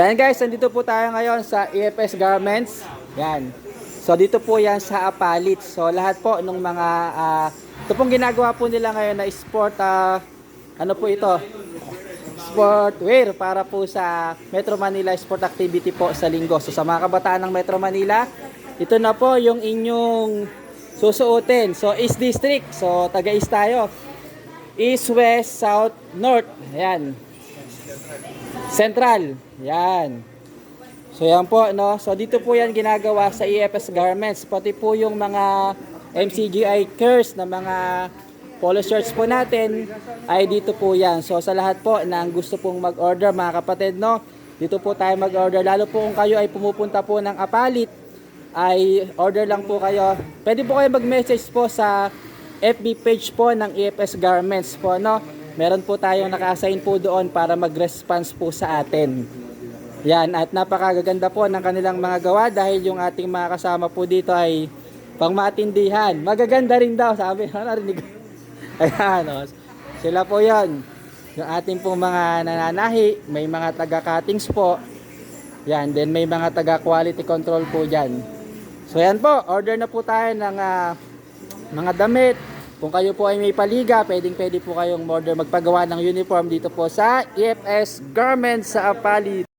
So yan guys, nandito po tayo ngayon sa EFS Garments. Yan. So dito po yan sa Apalit. So lahat po nung mga ito pong ginagawa po nila ngayon na sport ano po ito? Sportwear para po sa Metro Manila Sport Activity po sa linggo. So sa mga kabataan ng Metro Manila, ito na po yung inyong susuotin. So East District. So taga-East tayo. East, West, South, North. Ayan. Central. Yan. So yan po, no. So dito po yan ginagawa sa EFS Garments. Pati po yung mga MCGI Curse na mga polo shirts po natin ay dito po yan. So sa lahat po na gusto pong mag-order mga kapatid, no, dito po tayo mag-order. Lalo po kung kayo ay pumupunta po ng Apalit, ay order lang po kayo. Pwede po kayo mag-message po sa FB page po ng EFS Garments po, no. Meron po tayong naka-assign po doon para mag-response po sa atin. Yan, at napakaganda po ng kanilang mga gawa dahil yung ating mga kasama po dito ay pangmatindihan. Magaganda rin daw, sabi. Narinig ko. Ayan, o. Sila po yon. Yung ating pong mga nananahi, may mga taga-cuttings po. Yan, then may mga taga-quality control po dyan. So yan po, order na po tayo ng mga damit. Kung kayo po ay may paliga, pwede po kayong order magpagawa ng uniform dito po sa EFS Garments sa Apalit.